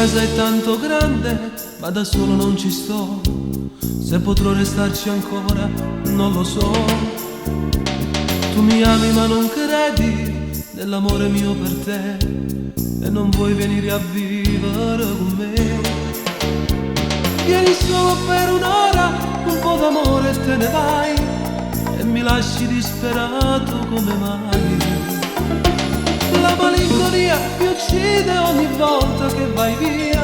casa è tanto grande, ma da solo non ci sto. Se potrò restarci ancora, non lo so. Tu mi ami ma non credi nell'amore mio per te, e non vuoi venire a vivere con me. Vieni solo per un'ora, un po' d'amore e te ne vai, e mi lasci disperato come mai. La malinconia mi uccide ogni volta che vai via,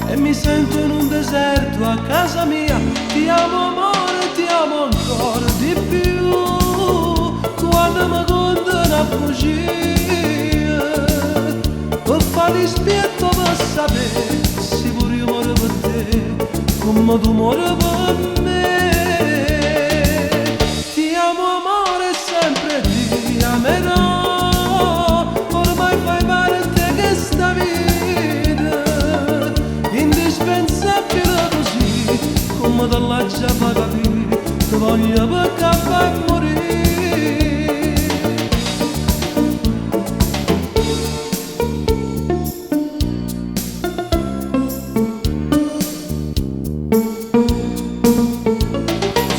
e mi sento in un deserto a casa mia. Ti amo amore, ti amo ancora di più, quando mi condono a fuggire, per fare dispietto per sapere se pure io muore per te, come tu muori per me. Ti amo amore, sempre ti amerò, ormai fai parte che sta vita, indispensabile così, come te l'ha già fatto capire, ti voglio perché fai morire.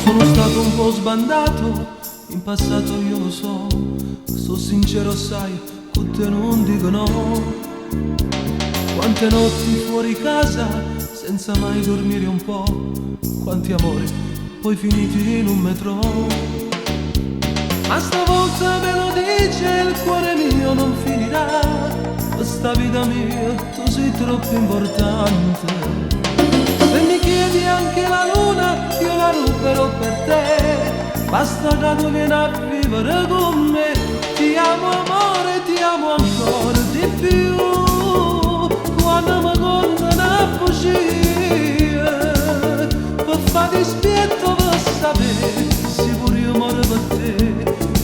Sono stato un po' sbandato, in passato io lo so, sto sincero sai, con te non dico no. Quante notti fuori casa, senza mai dormire un po', quanti amori poi finiti in un metro. Ma stavolta me lo dice, il cuore mio non finirà, questa vita mia tu sei troppo importante. Se mi chiedi anche la luna, io la ruberò per te, basta che tu vieni a vivere con me. Ti amo amore, ti amo ancora di più, quando mi condono a fuggire, per fare dispietto per sapere se pure io muore per te,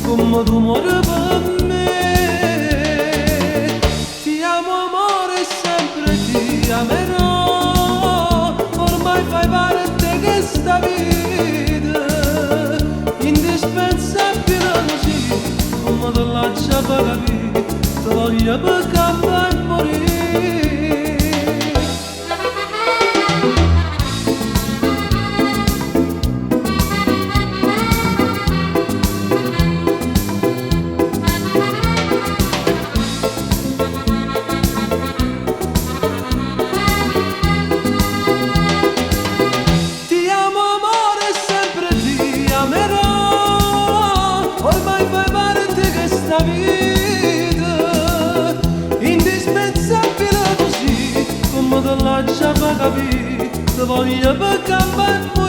come tu muori per me. Ti amo amore, sempre ti amerò, ormai fai parte che sta vita, indispensabile così, come te l'ha già fatto capire, ti voglio per cambiare e morire. Vita indispensabile così, come te l'ha già capito, ti voglio per cambiare.